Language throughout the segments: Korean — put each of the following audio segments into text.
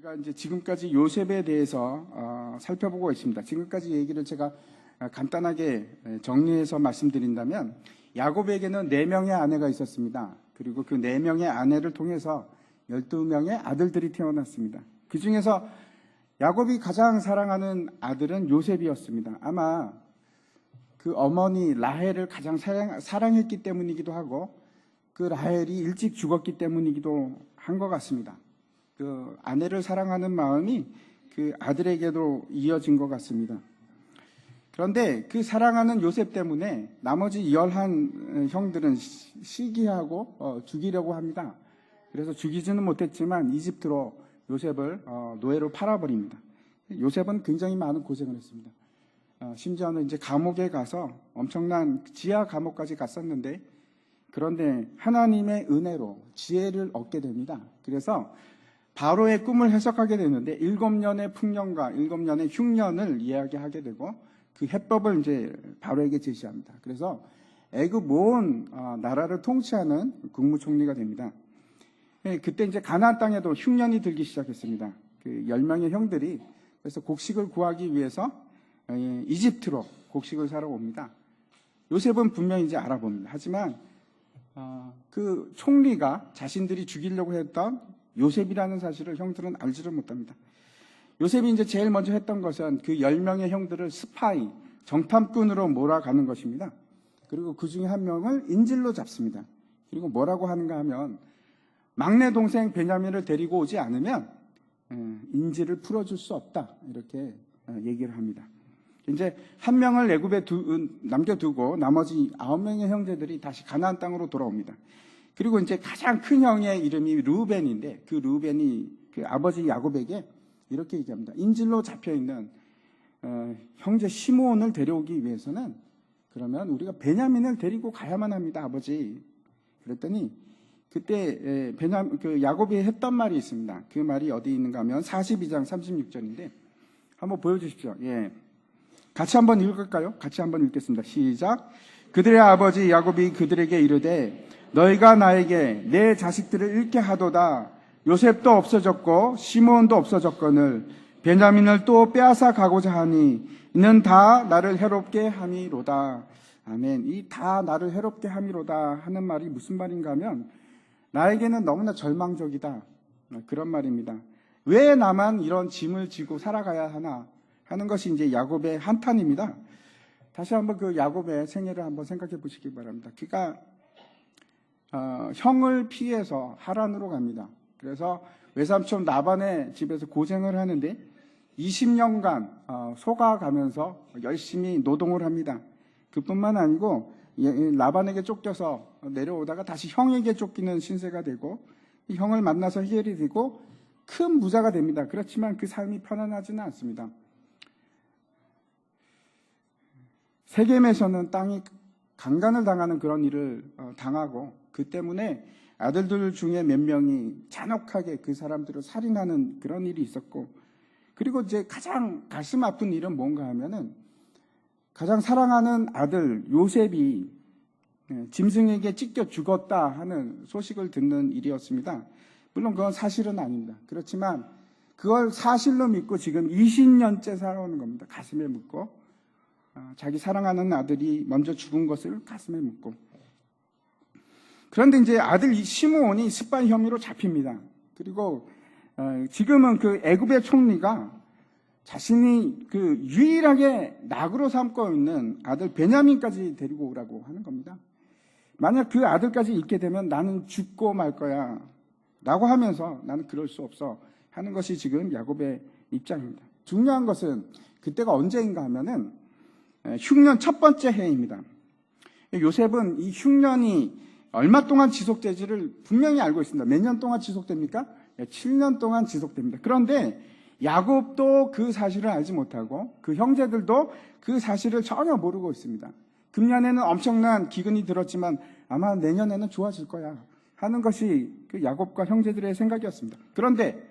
우리가 이제 지금까지 요셉에 대해서 살펴보고 있습니다. 지금까지 얘기를 제가 간단하게 정리해서 말씀드린다면, 야곱에게는 4명의 아내가 있었습니다. 그리고 그 4명의 아내를 통해서 12명의 아들들이 태어났습니다. 그 중에서 야곱이 가장 사랑하는 아들은 요셉이었습니다. 아마 그 어머니 라헬을 가장 사랑했기 때문이기도 하고, 그 라헬이 일찍 죽었기 때문이기도 한 것 같습니다. 그 아내를 사랑하는 마음이 그 아들에게도 이어진 것 같습니다. 그런데 그 사랑하는 요셉 때문에 나머지 11 형들은 시기하고 죽이려고 합니다. 그래서 죽이지는 못했지만 이집트로 요셉을 노예로 팔아버립니다. 요셉은 굉장히 많은 고생을 했습니다. 심지어는 이제 감옥에 가서 엄청난 지하 감옥까지 갔었는데, 그런데 하나님의 은혜로 지혜를 얻게 됩니다. 그래서 바로의 꿈을 해석하게 되는데 7년의 풍년과 7년의 흉년을 이야기하게 되고, 그 해법을 이제 바로에게 제시합니다. 그래서 애굽 온 나라를 통치하는 국무총리가 됩니다. 그때 이제 가나안 땅에도 흉년이 들기 시작했습니다. 그 10명의 형들이 그래서 곡식을 구하기 위해서 이집트로 곡식을 사러 옵니다. 요셉은 분명히 이제 알아봅니다. 하지만 그 총리가 자신들이 죽이려고 했던 요셉이라는 사실을 형들은 알지를 못합니다. 요셉이 이제 제일 먼저 했던 것은 그 10명의 형들을 스파이, 정탐꾼으로 몰아가는 것입니다. 그리고 그 중에 한 명을 인질로 잡습니다. 그리고 뭐라고 하는가 하면, 막내 동생 베냐민을 데리고 오지 않으면 인질을 풀어줄 수 없다, 이렇게 얘기를 합니다. 이제 한 명을 애굽에 남겨두고 나머지 9명의 형제들이 다시 가나안 땅으로 돌아옵니다. 그리고 이제 가장 큰 형의 이름이 르우벤인데, 그 르우벤이 그 아버지 야곱에게 이렇게 얘기합니다. 인질로 잡혀있는 형제 시므온을 데려오기 위해서는 그러면 우리가 베냐민을 데리고 가야만 합니다, 아버지. 그랬더니 그때 그 야곱이 했던 말이 있습니다. 그 말이 어디 있는가 하면 42장 36절인데 한번 보여주십시오. 예, 같이 한번 읽을까요? 같이 한번 읽겠습니다. 시작. 그들의 아버지 야곱이 그들에게 이르되 너희가 나에게 내 자식들을 잃게 하도다. 요셉도 없어졌고 시므온도 없어졌거늘 베냐민을 또 빼앗아 가고자 하니 이는 다 나를 해롭게 함이로다. 아멘. 이 다 나를 해롭게 함이로다 하는 말이 무슨 말인가 하면, 나에게는 너무나 절망적이다, 그런 말입니다. 왜 나만 이런 짐을 지고 살아가야 하나 하는 것이 이제 야곱의 한탄입니다. 다시 한번 그 야곱의 생애를 한번 생각해 보시기 바랍니다. 그가 형을 피해서 하란으로 갑니다. 그래서 외삼촌 라반의 집에서 고생을 하는데 20년간 속아가면서 열심히 노동을 합니다. 그뿐만 아니고 라반에게 쫓겨서 내려오다가 다시 형에게 쫓기는 신세가 되고, 형을 만나서 해결이 되고 큰 부자가 됩니다. 그렇지만 그 삶이 편안하지는 않습니다. 세겜에서는 땅이 강간을 당하는 그런 일을 당하고, 그 때문에 아들들 중에 몇 명이 잔혹하게 그 사람들을 살인하는 그런 일이 있었고, 그리고 이제 가장 가슴 아픈 일은 뭔가 하면은 가장 사랑하는 아들 요셉이 짐승에게 찢겨 죽었다 하는 소식을 듣는 일이었습니다. 물론 그건 사실은 아닙니다. 그렇지만 그걸 사실로 믿고 지금 20년째 살아오는 겁니다. 가슴에 묻고, 자기 사랑하는 아들이 먼저 죽은 것을 가슴에 묻고. 그런데 이제 아들 시므온이 스파이 혐의로 잡힙니다. 그리고 지금은 그 애굽의 총리가 자신이 그 유일하게 낙으로 삼고 있는 아들 베냐민까지 데리고 오라고 하는 겁니다. 만약 그 아들까지 잃게 되면 나는 죽고 말 거야 라고 하면서, 나는 그럴 수 없어 하는 것이 지금 야곱의 입장입니다. 중요한 것은 그때가 언제인가 하면은 흉년 첫 번째 해입니다. 요셉은 이 흉년이 얼마 동안 지속되지를 분명히 알고 있습니다. 몇 년 동안 지속됩니까? 7년 동안 지속됩니다. 그런데 야곱도 그 사실을 알지 못하고 그 형제들도 그 사실을 전혀 모르고 있습니다. 금년에는 엄청난 기근이 들었지만 아마 내년에는 좋아질 거야 하는 것이 그 야곱과 형제들의 생각이었습니다. 그런데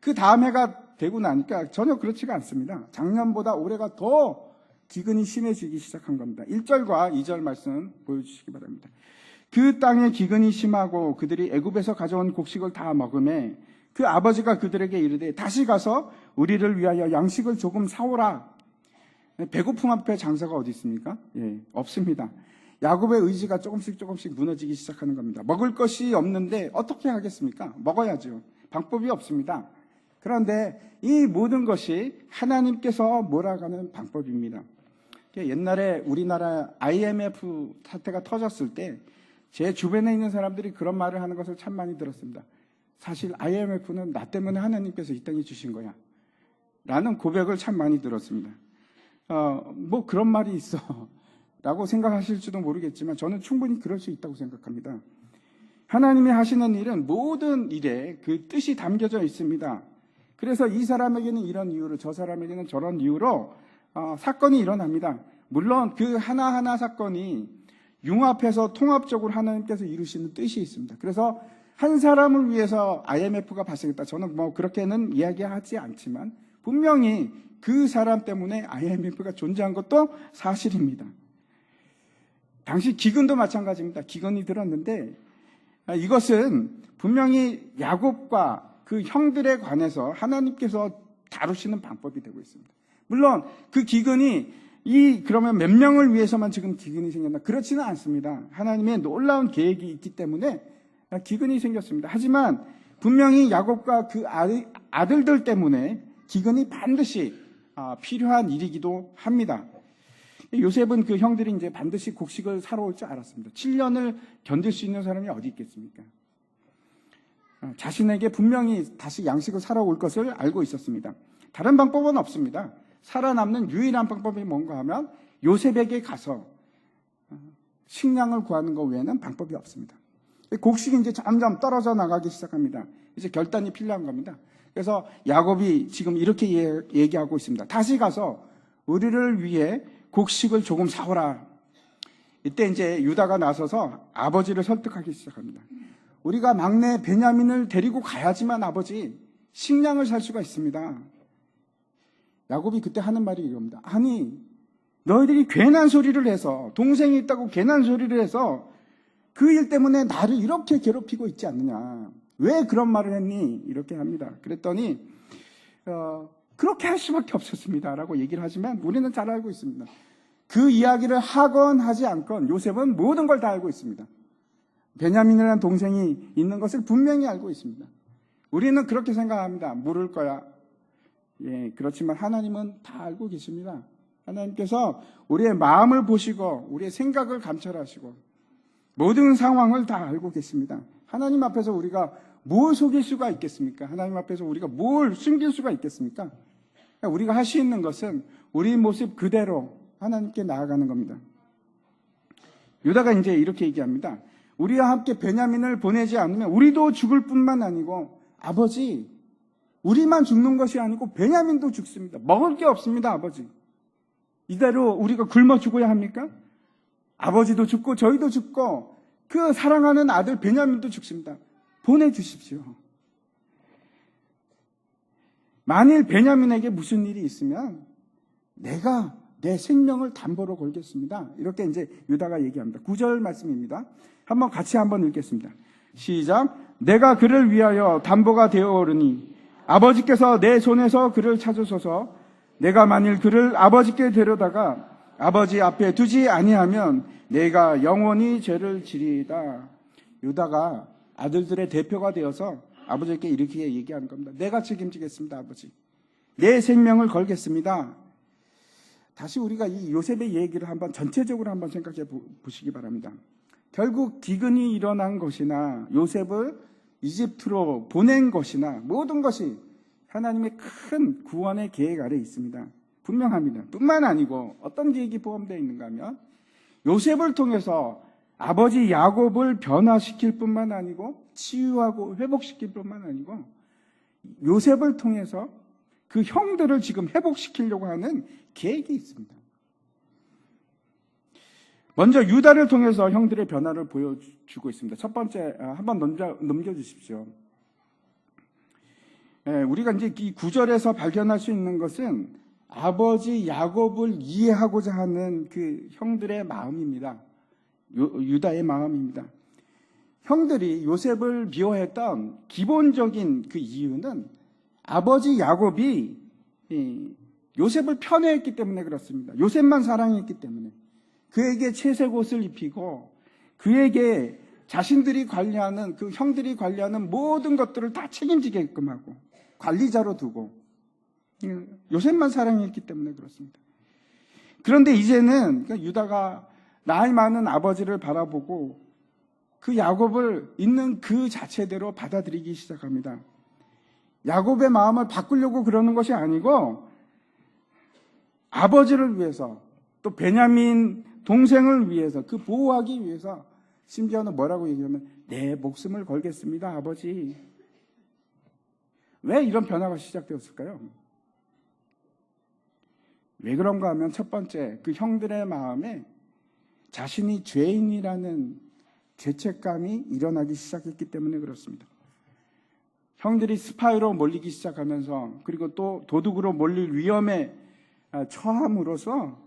그 다음 해가 되고 나니까 전혀 그렇지가 않습니다. 작년보다 올해가 더 기근이 심해지기 시작한 겁니다. 1절과 2절 말씀 보여주시기 바랍니다. 그 땅에 기근이 심하고 그들이 애굽에서 가져온 곡식을 다 먹음에 그 아버지가 그들에게 이르되 다시 가서 우리를 위하여 양식을 조금 사오라. 배고픔 앞에 장사가 어디 있습니까? 예, 없습니다. 야곱의 의지가 조금씩 무너지기 시작하는 겁니다. 먹을 것이 없는데 어떻게 하겠습니까? 먹어야죠. 방법이 없습니다. 그런데 이 모든 것이 하나님께서 몰아가는 방법입니다. 옛날에 우리나라 IMF 사태가 터졌을 때 제 주변에 있는 사람들이 그런 말을 하는 것을 참 많이 들었습니다. 사실 IMF는 나 때문에 하나님께서 이 땅에 주신 거야 라는 고백을 참 많이 들었습니다. 뭐 그런 말이 있어 라고 생각하실지도 모르겠지만 저는 충분히 그럴 수 있다고 생각합니다. 하나님이 하시는 일은 모든 일에 그 뜻이 담겨져 있습니다. 그래서 이 사람에게는 이런 이유로, 저 사람에게는 저런 이유로 사건이 일어납니다. 물론 그 하나하나 사건이 융합해서 통합적으로 하나님께서 이루시는 뜻이 있습니다. 그래서 한 사람을 위해서 IMF가 발생했다. 저는 뭐 그렇게는 이야기하지 않지만 분명히 그 사람 때문에 IMF가 존재한 것도 사실입니다. 당시 기근도 마찬가지입니다. 기근이 들었는데 이것은 분명히 야곱과 그 형들에 관해서 하나님께서 다루시는 방법이 되고 있습니다. 물론 그 기근이 그러면 몇 명을 위해서만 지금 기근이 생겼나? 그렇지는 않습니다. 하나님의 놀라운 계획이 있기 때문에 기근이 생겼습니다. 하지만 분명히 야곱과 그 아들들 때문에 기근이 반드시 필요한 일이기도 합니다. 요셉은 그 형들이 이제 반드시 곡식을 사러 올 줄 알았습니다. 7년을 견딜 수 있는 사람이 어디 있겠습니까? 자신에게 분명히 다시 양식을 사러 올 것을 알고 있었습니다. 다른 방법은 없습니다. 살아남는 유일한 방법이 뭔가 하면 요셉에게 가서 식량을 구하는 것 외에는 방법이 없습니다. 곡식이 이제 점점 떨어져 나가기 시작합니다. 이제 결단이 필요한 겁니다. 그래서 야곱이 지금 이렇게 얘기하고 있습니다. 다시 가서 우리를 위해 곡식을 조금 사오라. 이때 이제 유다가 나서서 아버지를 설득하기 시작합니다. 우리가 막내 베냐민을 데리고 가야지만 아버지 식량을 살 수가 있습니다. 야곱이 그때 하는 말이 이겁니다. 아니, 너희들이 괜한 소리를 해서, 동생이 있다고 괜한 소리를 해서 그 일 때문에 나를 이렇게 괴롭히고 있지 않느냐. 왜 그런 말을 했니? 이렇게 합니다. 그랬더니 그렇게 할 수밖에 없었습니다 라고 얘기를 하지만 우리는 잘 알고 있습니다. 그 이야기를 하건 하지 않건 요셉은 모든 걸 다 알고 있습니다. 베냐민이라는 동생이 있는 것을 분명히 알고 있습니다. 우리는 그렇게 생각합니다. 모를 거야. 예, 그렇지만 하나님은 다 알고 계십니다. 하나님께서 우리의 마음을 보시고 우리의 생각을 감찰하시고 모든 상황을 다 알고 계십니다. 하나님 앞에서 우리가 뭘 속일 수가 있겠습니까? 하나님 앞에서 우리가 뭘 숨길 수가 있겠습니까? 우리가 할 수 있는 것은 우리 모습 그대로 하나님께 나아가는 겁니다. 유다가 이제 이렇게 얘기합니다. 우리와 함께 베냐민을 보내지 않으면 우리도 죽을 뿐만 아니고 아버지, 우리만 죽는 것이 아니고 베냐민도 죽습니다. 먹을 게 없습니다, 아버지. 이대로 우리가 굶어 죽어야 합니까? 아버지도 죽고 저희도 죽고 그 사랑하는 아들 베냐민도 죽습니다. 보내주십시오. 만일 베냐민에게 무슨 일이 있으면 내가 내 생명을 담보로 걸겠습니다. 이렇게 이제 유다가 얘기합니다. 9절 말씀입니다. 같이 한번 읽겠습니다. 시작. 내가 그를 위하여 담보가 되어 오르니 아버지께서 내 손에서 그를 찾으소서. 내가 만일 그를 아버지께 데려다가 아버지 앞에 두지 아니하면 내가 영원히 죄를 지리이다. 유다가 아들들의 대표가 되어서 아버지께 이렇게 얘기하는 겁니다. 내가 책임지겠습니다, 아버지. 내 생명을 걸겠습니다. 다시 우리가 이 요셉의 얘기를 전체적으로 한번 생각해 보시기 바랍니다. 결국 기근이 일어난 것이나 요셉을 이집트로 보낸 것이나 모든 것이 하나님의 큰 구원의 계획 아래 있습니다. 분명합니다. 뿐만 아니고 어떤 계획이 포함되어 있는가 하면 요셉을 통해서 아버지 야곱을 변화시킬 뿐만 아니고 치유하고 회복시킬 뿐만 아니고 요셉을 통해서 그 형들을 지금 회복시키려고 하는 계획이 있습니다. 먼저 유다를 통해서 형들의 변화를 보여주고 있습니다. 첫 번째, 한번 넘겨주십시오. 우리가 이제 이 9절에서 발견할 수 있는 것은 아버지 야곱을 이해하고자 하는 그 형들의 마음입니다. 유다의 마음입니다. 형들이 요셉을 미워했던 기본적인 그 이유는 아버지 야곱이 요셉을 편애했기 때문에 그렇습니다. 요셉만 사랑했기 때문에. 그에게 채색 옷을 입히고 그에게 자신들이 관리하는, 그 형들이 관리하는 모든 것들을 다 책임지게끔 하고 관리자로 두고 요셉만 사랑했기 때문에 그렇습니다. 그런데 이제는 유다가 나이 많은 아버지를 바라보고 그 야곱을 있는 그 자체대로 받아들이기 시작합니다. 야곱의 마음을 바꾸려고 그러는 것이 아니고 아버지를 위해서, 또 베냐민 동생을 위해서, 그 보호하기 위해서, 심지어는 뭐라고 얘기하면 내 목숨을 걸겠습니다, 아버지. 왜 이런 변화가 시작되었을까요? 왜 그런가 하면 첫 번째, 그 형들의 마음에 자신이 죄인이라는 죄책감이 일어나기 시작했기 때문에 그렇습니다. 형들이 스파이로 몰리기 시작하면서, 그리고 또 도둑으로 몰릴 위험에 처함으로써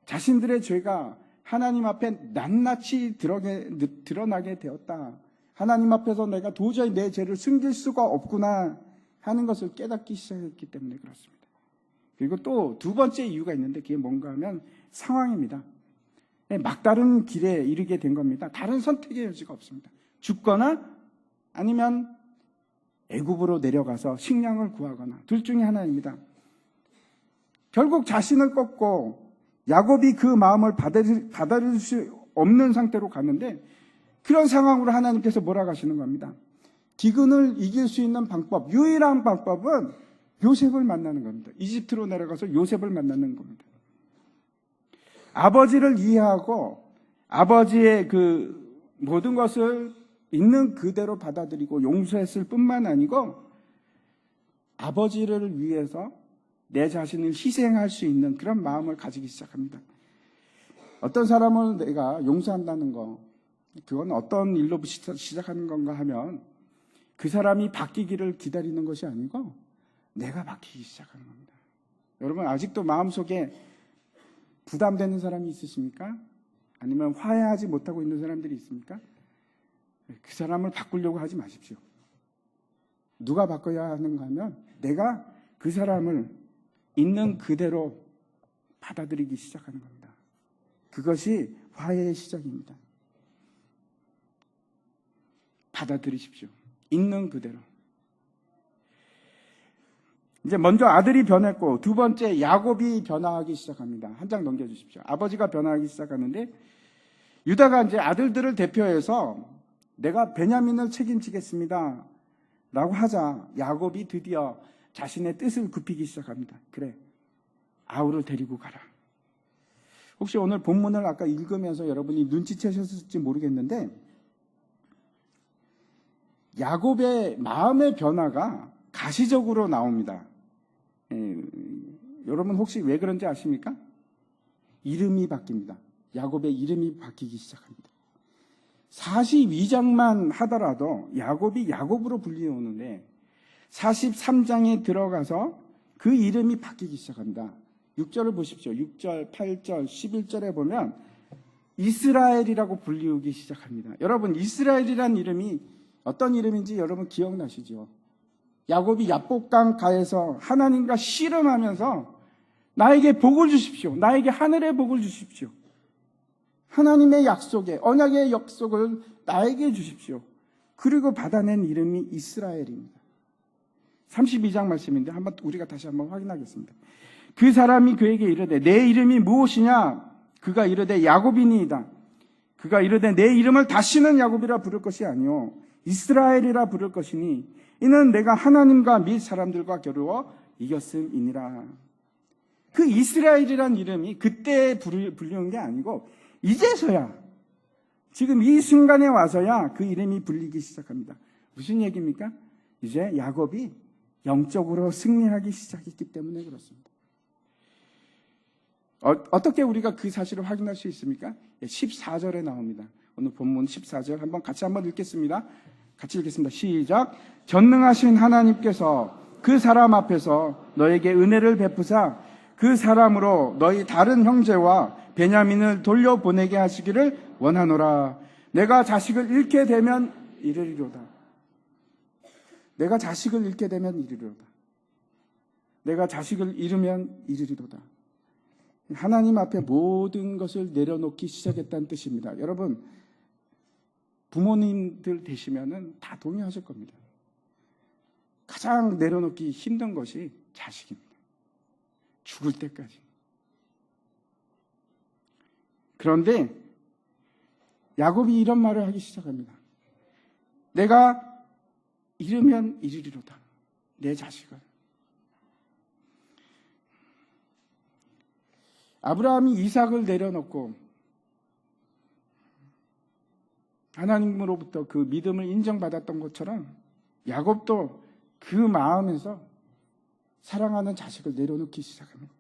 자신들의 죄가 하나님 앞에 낱낱이 드러나게 되었다. 하나님 앞에서 내가 도저히 내 죄를 숨길 수가 없구나 하는 것을 깨닫기 시작했기 때문에 그렇습니다. 그리고 또 두 번째 이유가 있는데 그게 뭔가 하면 상황입니다. 막다른 길에 이르게 된 겁니다. 다른 선택의 여지가 없습니다. 죽거나 아니면 애굽으로 내려가서 식량을 구하거나 둘 중에 하나입니다. 결국 자신을 꺾고 야곱이 그 마음을 받아들일 수 없는 상태로 갔는데, 그런 상황으로 하나님께서 몰아가시는 겁니다. 기근을 이길 수 있는 방법, 유일한 방법은 요셉을 만나는 겁니다. 이집트로 내려가서 요셉을 만나는 겁니다. 아버지를 이해하고 아버지의 그 모든 것을 있는 그대로 받아들이고 용서했을 뿐만 아니고 아버지를 위해서 내 자신을 희생할 수 있는 그런 마음을 가지기 시작합니다. 어떤 사람을 내가 용서한다는 거, 그건 어떤 일로 시작하는 건가 하면 그 사람이 바뀌기를 기다리는 것이 아니고 내가 바뀌기 시작하는 겁니다. 여러분, 아직도 마음속에 부담되는 사람이 있으십니까? 아니면 화해하지 못하고 있는 사람들이 있습니까? 그 사람을 바꾸려고 하지 마십시오. 누가 바꿔야 하는가 하면 내가 그 사람을 있는 그대로 받아들이기 시작하는 겁니다. 그것이 화해의 시작입니다. 받아들이십시오. 있는 그대로. 이제 먼저 아들이 변했고 두 번째 야곱이 변화하기 시작합니다. 한 장 넘겨주십시오. 아버지가 변화하기 시작하는데 유다가 이제 아들들을 대표해서 내가 베냐민을 책임지겠습니다 라고 하자 야곱이 드디어 자신의 뜻을 굽히기 시작합니다. 그래, 아우를 데리고 가라. 혹시 오늘 본문을 아까 읽으면서 여러분이 눈치채셨을지 모르겠는데 야곱의 마음의 변화가 가시적으로 나옵니다. 여러분 혹시 왜 그런지 아십니까? 이름이 바뀝니다. 야곱의 이름이 바뀌기 시작합니다. 42장만 하더라도 야곱이 야곱으로 불리우는데 43장에 들어가서 그 이름이 바뀌기 시작합니다. 6절을 보십시오. 6절, 8절, 11절에 보면 이스라엘이라고 불리우기 시작합니다. 여러분, 이스라엘이란 이름이 어떤 이름인지 여러분 기억나시죠? 야곱이 야복강 가에서 하나님과 씨름하면서 나에게 복을 주십시오. 나에게 하늘의 복을 주십시오. 하나님의 약속에, 언약의 약속을 나에게 주십시오. 그리고 받아낸 이름이 이스라엘입니다. 32장 말씀인데 우리가 다시 한번 확인하겠습니다. 그 사람이 그에게 이르되 내 이름이 무엇이냐? 그가 이르되 야곱이니이다. 그가 이르되 내 이름을 다시는 야곱이라 부를 것이 아니요 이스라엘이라 부를 것이니 이는 내가 하나님과 및 사람들과 겨루어 이겼음이니라. 그 이스라엘이란 이름이 그때 불리운 게 아니고 이제서야, 지금 이 순간에 와서야 그 이름이 불리기 시작합니다. 무슨 얘기입니까? 이제 야곱이 영적으로 승리하기 시작했기 때문에 그렇습니다. 어떻게 우리가 그 사실을 확인할 수 있습니까? 14절에 나옵니다. 오늘 본문 14절 같이 한번 읽겠습니다. 같이 읽겠습니다. 시작. 전능하신 하나님께서 그 사람 앞에서 너에게 은혜를 베푸사 그 사람으로 너희 다른 형제와 베냐민을 돌려보내게 하시기를 원하노라. 내가 자식을 잃게 되면 이르리로다. 내가 자식을 잃게 되면 이르리로다. 내가 자식을 잃으면 이르리로다. 하나님 앞에 모든 것을 내려놓기 시작했다는 뜻입니다. 여러분, 부모님들 되시면은 다 동의하실 겁니다. 가장 내려놓기 힘든 것이 자식입니다. 죽을 때까지. 그런데 야곱이 이런 말을 하기 시작합니다. 내가 잃으면 이르리로다. 내 자식을. 아브라함이 이삭을 내려놓고 하나님으로부터 그 믿음을 인정받았던 것처럼 야곱도 그 마음에서 사랑하는 자식을 내려놓기 시작합니다.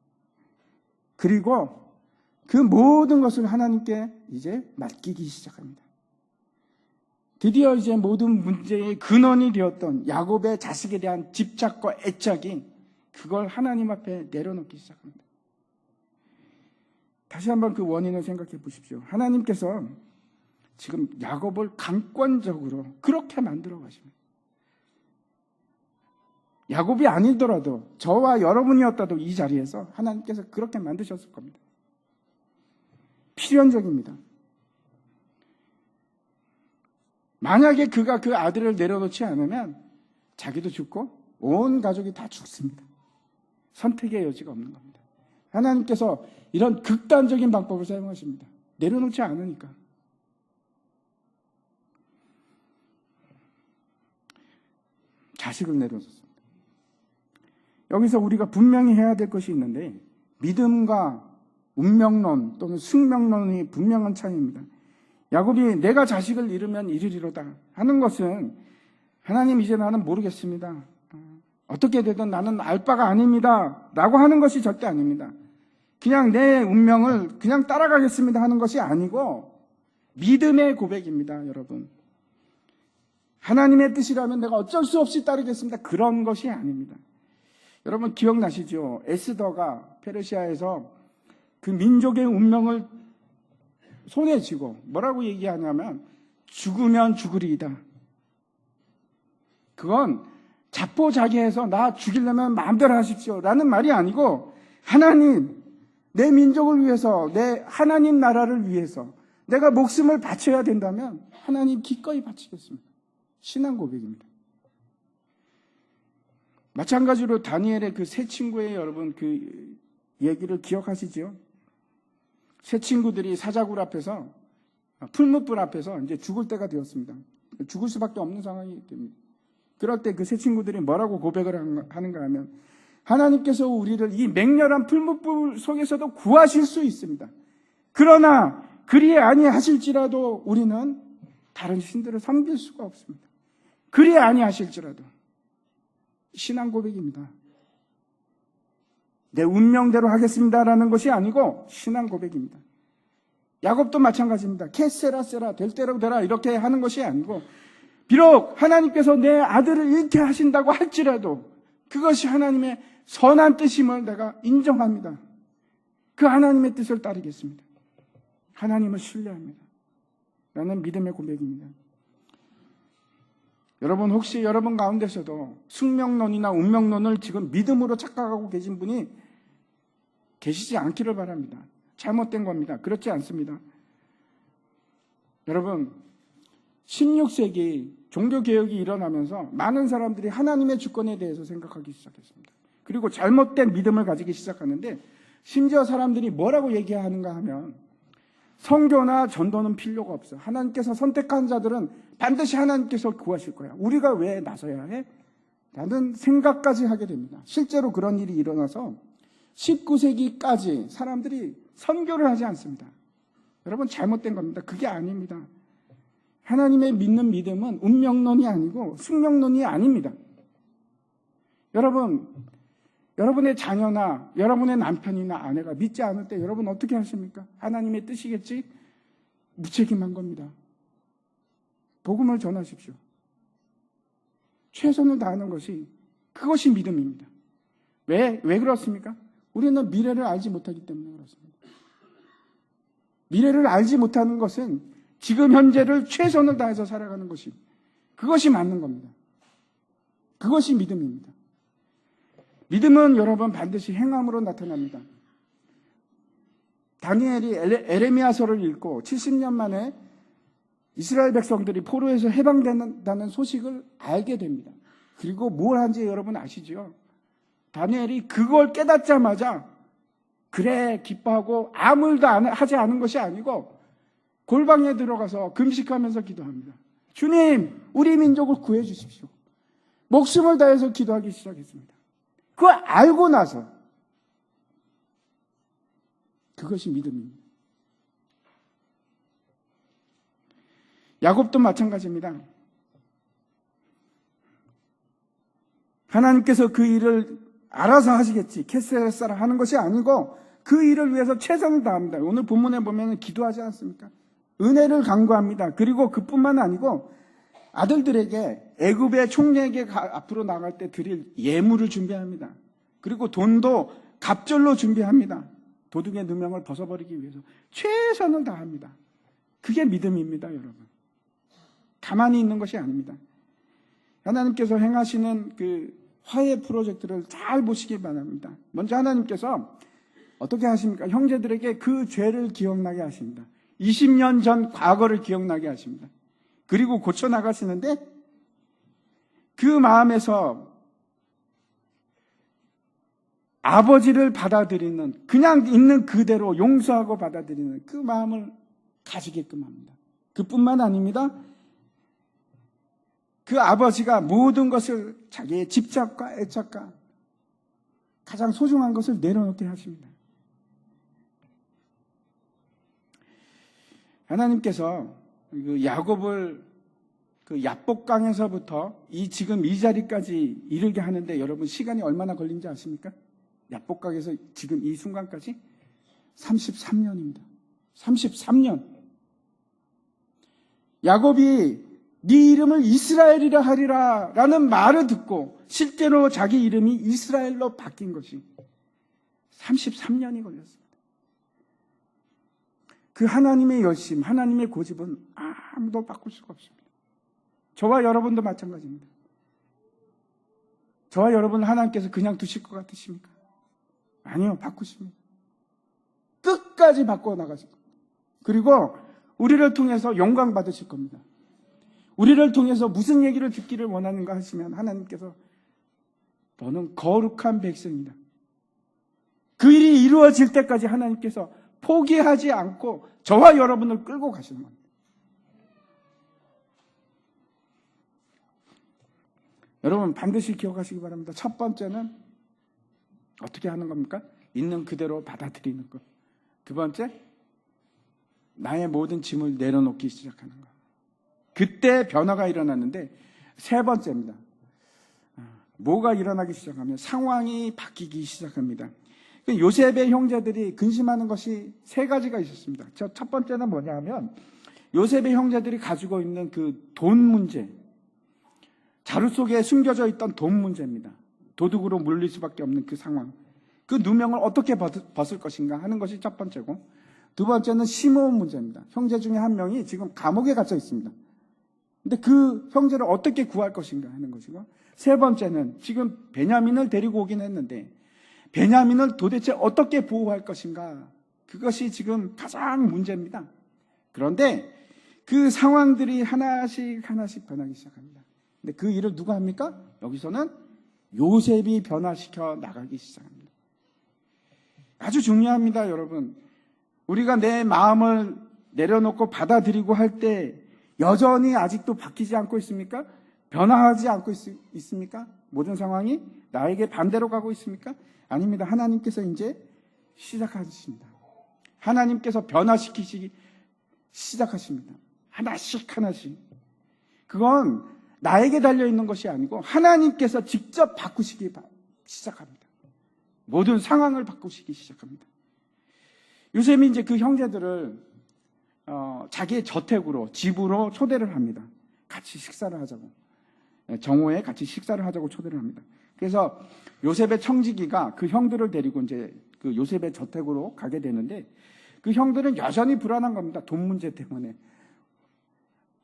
그리고 그 모든 것을 하나님께 이제 맡기기 시작합니다. 드디어 이제 모든 문제의 근원이 되었던 야곱의 자식에 대한 집착과 애착이 그걸 하나님 앞에 내려놓기 시작합니다. 다시 한번 그 원인을 생각해 보십시오. 하나님께서 지금 야곱을 강권적으로 그렇게 만들어 가십니다. 야곱이 아니더라도 저와 여러분이었다도 이 자리에서 하나님께서 그렇게 만드셨을 겁니다. 필연적입니다. 만약에 그가 그 아들을 내려놓지 않으면 자기도 죽고 온 가족이 다 죽습니다. 선택의 여지가 없는 겁니다. 하나님께서 이런 극단적인 방법을 사용하십니다. 내려놓지 않으니까. 자식을 내려놓습니다. 여기서 우리가 분명히 해야 될 것이 있는데 믿음과 운명론 또는 숙명론이 분명한 차이입니다. 야곱이 내가 자식을 잃으면 이르리로다 하는 것은 하나님 이제 나는 모르겠습니다. 어떻게 되든 나는 알 바가 아닙니다 라고 하는 것이 절대 아닙니다. 그냥 내 운명을 그냥 따라가겠습니다 하는 것이 아니고 믿음의 고백입니다. 여러분, 하나님의 뜻이라면 내가 어쩔 수 없이 따르겠습니다 그런 것이 아닙니다. 여러분 기억나시죠? 에스더가 페르시아에서 그 민족의 운명을 손에 쥐고 뭐라고 얘기하냐면 죽으면 죽으리이다. 그건 자포자기해서 나 죽이려면 마음대로 하십시오 라는 말이 아니고 하나님, 내 민족을 위해서, 내 하나님 나라를 위해서 내가 목숨을 바쳐야 된다면 하나님 기꺼이 바치겠습니다. 신앙 고백입니다. 마찬가지로 다니엘의 그 세 친구의 여러분 그 얘기를 기억하시죠? 세 친구들이 사자굴 앞에서 풀무불 앞에서 이제 죽을 때가 되었습니다. 죽을 수밖에 없는 상황이 됩니다. 그럴 때 그 세 친구들이 뭐라고 고백을 하는가 하면 하나님께서 우리를 이 맹렬한 풀무불 속에서도 구하실 수 있습니다. 그러나 그리 아니하실지라도 우리는 다른 신들을 섬길 수가 없습니다. 그리 아니하실지라도. 신앙 고백입니다. 내 운명대로 하겠습니다라는 것이 아니고 신앙 고백입니다. 야곱도 마찬가지입니다. 캐세라세라 될 대로 되라 이렇게 하는 것이 아니고 비록 하나님께서 내 아들을 잃게 하신다고 할지라도 그것이 하나님의 선한 뜻임을 내가 인정합니다. 그 하나님의 뜻을 따르겠습니다. 하나님을 신뢰합니다. 라는 믿음의 고백입니다. 여러분 혹시 여러분 가운데서도 숙명론이나 운명론을 지금 믿음으로 착각하고 계신 분이 계시지 않기를 바랍니다. 잘못된 겁니다. 그렇지 않습니다. 여러분 16세기 종교개혁이 일어나면서 많은 사람들이 하나님의 주권에 대해서 생각하기 시작했습니다. 그리고 잘못된 믿음을 가지기 시작하는데 심지어 사람들이 뭐라고 얘기하는가 하면 선교나 전도는 필요가 없어. 하나님께서 선택한 자들은 반드시 하나님께서 구하실 거야. 우리가 왜 나서야 해? 라는 생각까지 하게 됩니다. 실제로 그런 일이 일어나서 19세기까지 사람들이 선교를 하지 않습니다. 여러분 잘못된 겁니다. 그게 아닙니다. 하나님의 믿는 믿음은 운명론이 아니고 숙명론이 아닙니다. 여러분, 여러분의 자녀나 여러분의 남편이나 아내가 믿지 않을 때 여러분 어떻게 하십니까? 하나님의 뜻이겠지? 무책임한 겁니다. 복음을 전하십시오. 최선을 다하는 것이 그것이 믿음입니다. 왜 그렇습니까? 우리는 미래를 알지 못하기 때문에 그렇습니다. 미래를 알지 못하는 것은 지금 현재를 최선을 다해서 살아가는 것이, 그것이 맞는 겁니다. 그것이 믿음입니다. 믿음은 여러분 반드시 행함으로 나타납니다. 다니엘이 에레미야서를 읽고 70년 만에 이스라엘 백성들이 포로에서 해방된다는 소식을 알게 됩니다. 그리고 뭘 한지 여러분 아시죠? 다니엘이 그걸 깨닫자마자 그래 기뻐하고 아무 일도 하지 않은 것이 아니고 골방에 들어가서 금식하면서 기도합니다. 주님, 우리 민족을 구해 주십시오. 목숨을 다해서 기도하기 시작했습니다. 그걸 알고 나서 그것이 믿음입니다. 야곱도 마찬가지입니다. 하나님께서 그 일을 알아서 하시겠지, 캐스레사라 하는 것이 아니고 그 일을 위해서 최선을 다합니다. 오늘 본문에 보면 기도하지 않습니까? 은혜를 간구합니다. 그리고 그뿐만 아니고 아들들에게 애굽의 총리에게 앞으로 나갈 때 드릴 예물을 준비합니다. 그리고 돈도 갑절로 준비합니다. 도둑의 누명을 벗어버리기 위해서 최선을 다합니다. 그게 믿음입니다, 여러분. 가만히 있는 것이 아닙니다. 하나님께서 행하시는 그 화해 프로젝트를 잘 보시기 바랍니다. 먼저 하나님께서 어떻게 하십니까? 형제들에게 그 죄를 기억나게 하십니다. 20년 전 과거를 기억나게 하십니다. 그리고 고쳐나가시는데 그 마음에서 아버지를 받아들이는, 그냥 있는 그대로 용서하고 받아들이는 그 마음을 가지게끔 합니다. 그뿐만 아닙니다. 그 아버지가 모든 것을 자기의 집착과 애착과 가장 소중한 것을 내려놓게 하십니다. 하나님께서 그 야곱을 그 야복강에서부터 지금 이 자리까지 이르게 하는데 여러분 시간이 얼마나 걸린지 아십니까? 야복강에서 지금 이 순간까지 33년입니다. 33년. 야곱이 네 이름을 이스라엘이라 하리라 라는 말을 듣고 실제로 자기 이름이 이스라엘로 바뀐 것이 33년이 걸렸습니다. 그 하나님의 열심, 하나님의 고집은 아무도 바꿀 수가 없습니다. 저와 여러분도 마찬가지입니다. 저와 여러분을 하나님께서 그냥 두실 것 같으십니까? 아니요, 바꾸십니다. 끝까지 바꿔 나가실 겁니다. 그리고 우리를 통해서 영광 받으실 겁니다. 우리를 통해서 무슨 얘기를 듣기를 원하는가 하시면 하나님께서 너는 거룩한 백성이다. 그 일이 이루어질 때까지 하나님께서 포기하지 않고 저와 여러분을 끌고 가시는 겁니다. 여러분 반드시 기억하시기 바랍니다. 첫 번째는 어떻게 하는 겁니까? 있는 그대로 받아들이는 것. 두 번째, 나의 모든 짐을 내려놓기 시작하는 것. 그때 변화가 일어났는데 세 번째입니다. 뭐가 일어나기 시작하면 상황이 바뀌기 시작합니다. 요셉의 형제들이 근심하는 것이 세 가지가 있었습니다. 첫 번째는 뭐냐 하면 요셉의 형제들이 가지고 있는 그 돈 문제, 자루 속에 숨겨져 있던 돈 문제입니다. 도둑으로 물릴 수밖에 없는 그 상황, 그 누명을 어떻게 벗을 것인가 하는 것이 첫 번째고, 두 번째는 시므온 문제입니다. 형제 중에 한 명이 지금 감옥에 갇혀 있습니다. 근데 그 형제를 어떻게 구할 것인가 하는 것이고, 세 번째는 지금 베냐민을 데리고 오긴 했는데 베냐민을 도대체 어떻게 보호할 것인가, 그것이 지금 가장 문제입니다. 그런데 그 상황들이 하나씩 변하기 시작합니다. 근데 그 일을 누가 합니까? 여기서는 요셉이 변화시켜 나가기 시작합니다. 아주 중요합니다, 여러분. 우리가 내 마음을 내려놓고 받아들이고 할 때 여전히 아직도 바뀌지 않고 있습니까? 변화하지 않고 있습니까? 모든 상황이 나에게 반대로 가고 있습니까? 아닙니다. 하나님께서 이제 시작하십니다. 하나님께서 변화시키시기 시작하십니다. 하나씩. 그건 나에게 달려있는 것이 아니고 하나님께서 직접 바꾸시기 시작합니다. 모든 상황을 바꾸시기 시작합니다. 요셉이 이제 그 형제들을 자기의 저택으로, 집으로 초대를 합니다. 같이 식사를 하자고. 정오에 같이 식사를 하자고 초대를 합니다. 그래서 요셉의 청지기가 그 형들을 데리고 이제 그 요셉의 저택으로 가게 되는데 그 형들은 여전히 불안한 겁니다. 돈 문제 때문에.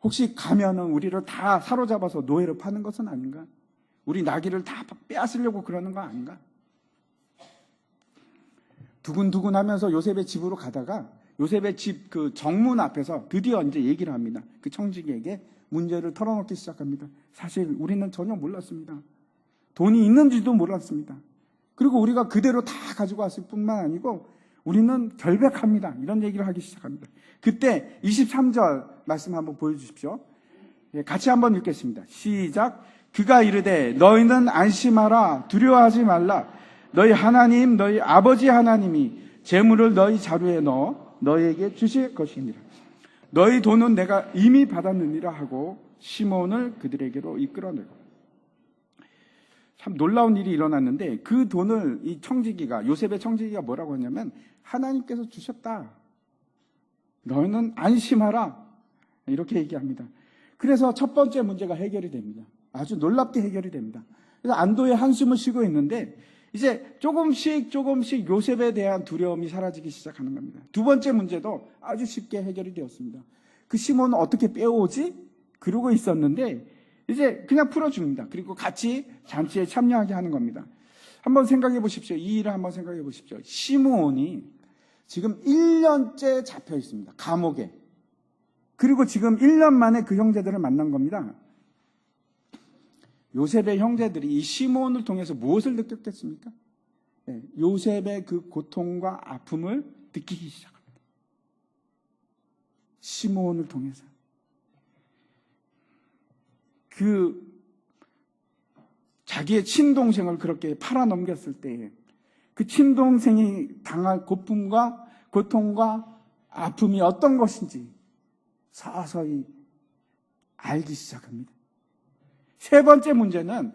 혹시 가면은 우리를 다 사로잡아서 노예로 파는 것은 아닌가? 우리 나귀를 다 빼앗으려고 그러는 거 아닌가? 두근두근 하면서 요셉의 집으로 가다가 요셉의 집 그 정문 앞에서 드디어 이제 얘기를 합니다. 그 청지기에게 문제를 털어놓기 시작합니다. 사실 우리는 전혀 몰랐습니다. 돈이 있는지도 몰랐습니다. 그리고 우리가 그대로 다 가지고 왔을 뿐만 아니고 우리는 결백합니다. 이런 얘기를 하기 시작합니다. 그때 23절 말씀 한번 보여주십시오. 같이 한번 읽겠습니다. 시작. 그가 이르되 너희는 안심하라 두려워하지 말라. 너희 하나님 너희 아버지 하나님이 재물을 너희 자루에 넣어 너희에게 주실 것이니라. 너희 돈은 내가 이미 받았느니라 하고 시몬을 그들에게로 이끌어내고. 참 놀라운 일이 일어났는데 그 돈을 이 청지기가 요셉의 청지기가 뭐라고 하냐면 하나님께서 주셨다. 너희는 안심하라. 이렇게 얘기합니다. 그래서 첫 번째 문제가 해결이 됩니다. 아주 놀랍게 해결이 됩니다. 그래서 안도의 한숨을 쉬고 있는데 이제 조금씩 요셉에 대한 두려움이 사라지기 시작하는 겁니다. 두 번째 문제도 아주 쉽게 해결이 되었습니다. 그 시몬은 어떻게 빼오지? 그러고 있었는데 이제 그냥 풀어줍니다. 그리고 같이 잔치에 참여하게 하는 겁니다. 한번 생각해 보십시오. 이 일을 한번 생각해 보십시오. 시므온이 지금 1년째 잡혀 있습니다. 감옥에. 그리고 지금 1년 만에 그 형제들을 만난 겁니다. 요셉의 형제들이 이 시므온을 통해서 무엇을 느꼈겠습니까? 네, 요셉의 그 고통과 아픔을 느끼기 시작합니다. 시므온을 통해서. 자기의 친동생을 그렇게 팔아넘겼을 때 그 친동생이 당할 고통과 아픔이 어떤 것인지 서서히 알기 시작합니다. 세 번째 문제는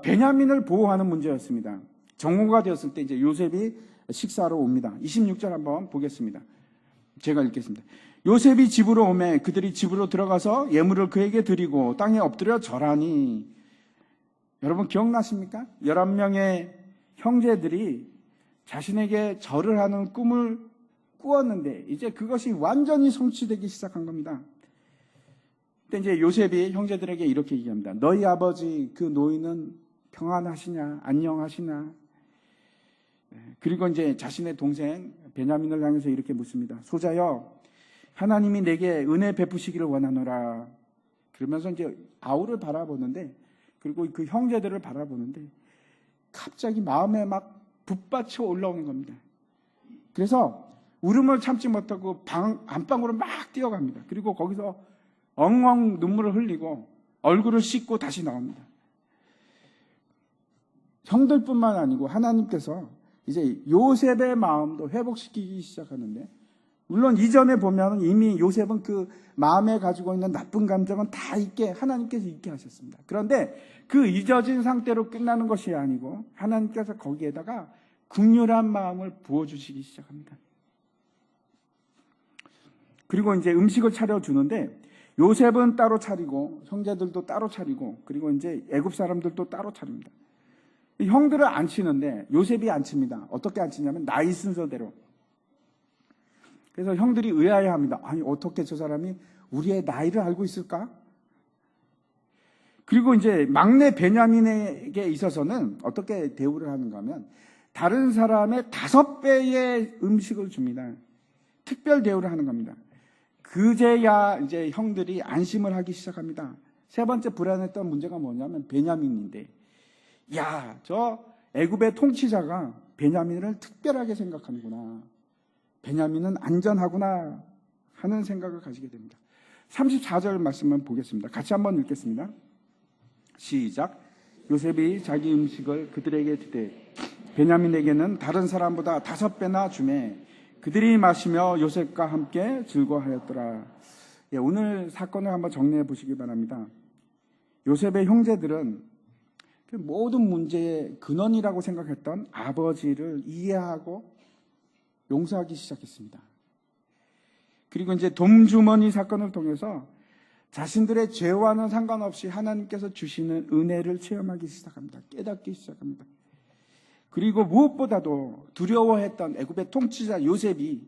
베냐민을 보호하는 문제였습니다. 정오가 되었을 때 이제 요셉이 식사하러 옵니다. 26절 한번 보겠습니다. 제가 읽겠습니다. 요셉이 집으로 오매 그들이 집으로 들어가서 예물을 그에게 드리고 땅에 엎드려 절하니. 여러분 기억나십니까? 11명의 형제들이 자신에게 절을 하는 꿈을 꾸었는데 이제 그것이 완전히 성취되기 시작한 겁니다. 근데 이제 요셉이 형제들에게 이렇게 얘기합니다. 너희 아버지 그 노인은 평안하시냐? 안녕하시냐? 그리고 이제 자신의 동생 베냐민을 향해서 이렇게 묻습니다. 소자여, 하나님이 내게 은혜 베푸시기를 원하노라. 그러면서 이제 아우를 바라보는데, 그리고 그 형제들을 바라보는데 갑자기 마음에 막 북받쳐 올라오는 겁니다. 그래서 울음을 참지 못하고 안방으로 막 뛰어갑니다. 그리고 거기서 엉엉 눈물을 흘리고 얼굴을 씻고 다시 나옵니다. 형들뿐만 아니고 하나님께서 이제 요셉의 마음도 회복시키기 시작하는데, 물론 이전에 보면 이미 요셉은 그 마음에 가지고 있는 나쁜 감정은 다 하나님께서 잊게 하셨습니다. 그런데 그 잊어진 상태로 끝나는 것이 아니고 하나님께서 거기에다가 긍휼한 마음을 부어주시기 시작합니다. 그리고 이제 음식을 차려주는데 요셉은 따로 차리고 형제들도 따로 차리고 그리고 이제 애굽 사람들도 따로 차립니다. 형들을 안 치는데 요셉이 안 칩니다. 어떻게 안 치냐면 나이 순서대로. 그래서 형들이 의아해합니다. 아니 어떻게 저 사람이 우리의 나이를 알고 있을까? 그리고 이제 막내 베냐민에게 있어서는 어떻게 대우를 하는가 하면 다른 사람의 5배의 음식을 줍니다. 특별 대우를 하는 겁니다. 그제야 이제 형들이 안심을 하기 시작합니다. 세 번째 불안했던 문제가 뭐냐면 베냐민인데, 야, 저 애굽의 통치자가 베냐민을 특별하게 생각하는구나. 베냐민은 안전하구나 하는 생각을 가지게 됩니다. 34절 말씀만 보겠습니다. 같이 한번 읽겠습니다. 시작. 요셉이 자기 음식을 그들에게 주되 베냐민에게는 다른 사람보다 5배나 주매 그들이 마시며 요셉과 함께 즐거워하였더라. 오늘 사건을 한번 정리해 보시기 바랍니다. 요셉의 형제들은 모든 문제의 근원이라고 생각했던 아버지를 이해하고 용서하기 시작했습니다. 그리고 이제 돈주머니 사건을 통해서 자신들의 죄와는 상관없이 하나님께서 주시는 은혜를 체험하기 시작합니다. 깨닫기 시작합니다. 그리고 무엇보다도 두려워했던 애굽의 통치자 요셉이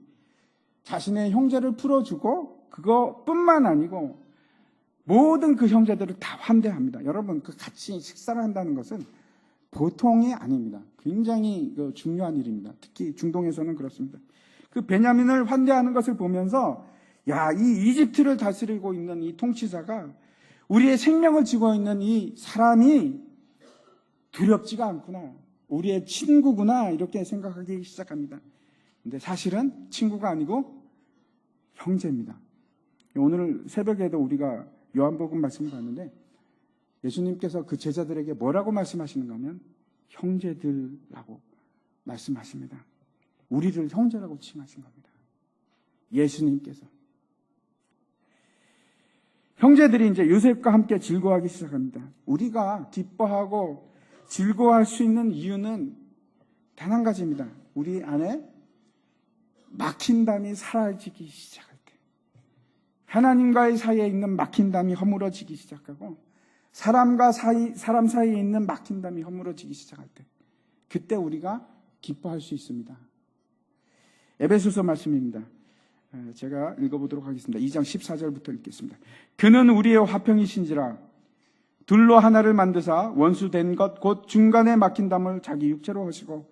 자신의 형제를 풀어주고 그것뿐만 아니고 모든 그 형제들을 다 환대합니다. 여러분, 그 같이 식사를 한다는 것은 보통이 아닙니다. 굉장히 중요한 일입니다. 특히 중동에서는 그렇습니다. 그 베냐민을 환대하는 것을 보면서 야, 이 이집트를 다스리고 있는 이 통치자가 우리의 생명을 쥐고 있는 이 사람이 두렵지가 않구나. 우리의 친구구나. 이렇게 생각하기 시작합니다. 근데 사실은 친구가 아니고 형제입니다. 오늘 새벽에도 우리가 요한복음 말씀을 봤는데 예수님께서 그 제자들에게 뭐라고 말씀하시는가 하면 형제들라고 말씀하십니다. 우리를 형제라고 칭하신 겁니다. 예수님께서. 형제들이 이제 요셉과 함께 즐거워하기 시작합니다. 우리가 기뻐하고 즐거워할 수 있는 이유는 단 한 가지입니다. 우리 안에 막힌 담이 사라지기 시작할 때, 하나님과의 사이에 있는 막힌 담이 허물어지기 시작하고 사람 사이에 있는 막힌 담이 허물어지기 시작할 때, 그때 우리가 기뻐할 수 있습니다. 에베소서 말씀입니다. 제가 읽어보도록 하겠습니다. 2장 14절부터 읽겠습니다. 그는 우리의 화평이신지라 둘로 하나를 만드사 원수된 것 곧 중간에 막힌 담을 자기 육체로 하시고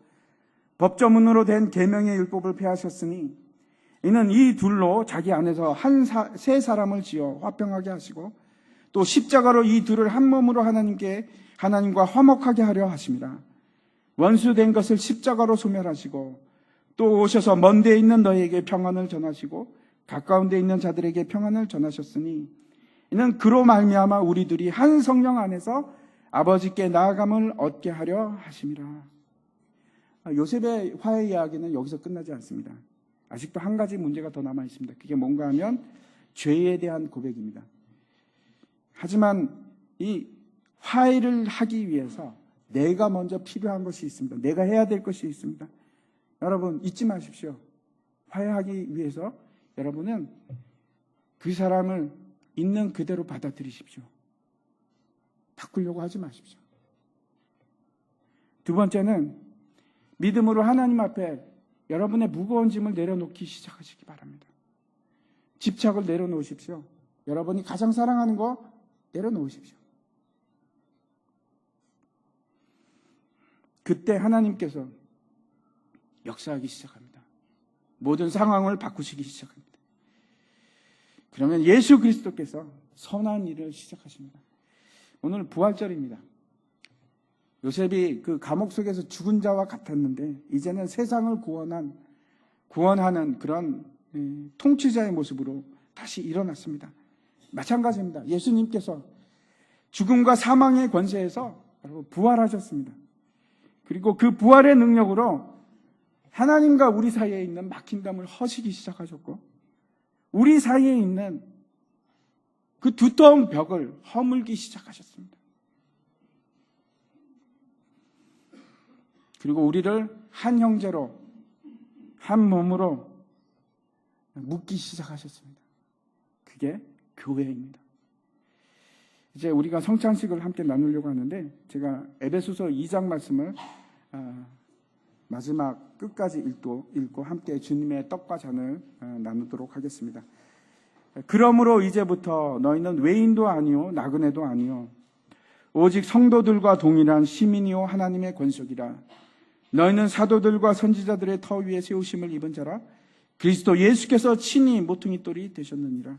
법조문으로 된 계명의 율법을 폐하셨으니 이는 이 둘로 자기 안에서 세 사람을 지어 화평하게 하시고 또 십자가로 이 둘을 한 몸으로 하나님과 화목하게 하려 하심이라. 원수된 것을 십자가로 소멸하시고 또 오셔서 먼 데에 있는 너희에게 평안을 전하시고 가까운 데에 있는 자들에게 평안을 전하셨으니 이는 그로 말미암아 우리들이 한 성령 안에서 아버지께 나아감을 얻게 하려 하심이라. 요셉의 화해 이야기는 여기서 끝나지 않습니다. 아직도 한 가지 문제가 더 남아 있습니다. 그게 뭔가 하면 죄에 대한 고백입니다. 하지만 이 화해를 하기 위해서 내가 먼저 필요한 것이 있습니다. 내가 해야 될 것이 있습니다. 여러분 잊지 마십시오. 화해하기 위해서 여러분은 그 사람을 있는 그대로 받아들이십시오. 바꾸려고 하지 마십시오. 두 번째는 믿음으로 하나님 앞에 여러분의 무거운 짐을 내려놓기 시작하시기 바랍니다. 집착을 내려놓으십시오. 여러분이 가장 사랑하는 거 내려놓으십시오. 그때 하나님께서 역사하기 시작합니다. 모든 상황을 바꾸시기 시작합니다. 그러면 예수 그리스도께서 선한 일을 시작하십니다. 오늘 부활절입니다. 요셉이 그 감옥 속에서 죽은 자와 같았는데 이제는 세상을 구원하는 그런 통치자의 모습으로 다시 일어났습니다. 마찬가지입니다. 예수님께서 죽음과 사망의 권세에서 부활하셨습니다. 그리고 그 부활의 능력으로 하나님과 우리 사이에 있는 막힌 담을 허시기 시작하셨고 우리 사이에 있는 그 두터운 벽을 허물기 시작하셨습니다. 그리고 우리를 한 형제로 한 몸으로 묶기 시작하셨습니다. 그게 교회입니다. 이제 우리가 성찬식을 함께 나누려고 하는데 제가 에베소서 2장 말씀을 마지막 끝까지 읽고 함께 주님의 떡과 잔을 나누도록 하겠습니다. 그러므로 이제부터 너희는 외인도 아니요 나그네도 아니요 오직 성도들과 동일한 시민이요 하나님의 권속이라. 너희는 사도들과 선지자들의 터 위에 세우심을 입은 자라. 그리스도 예수께서 친히 모퉁이 돌이 되셨느니라.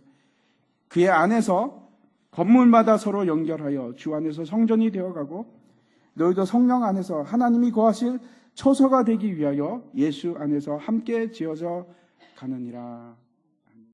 그의 안에서 건물마다 서로 연결하여 주 안에서 성전이 되어가고 너희도 성령 안에서 하나님이 거하실 처소가 되기 위하여 예수 안에서 함께 지어져 가느니라.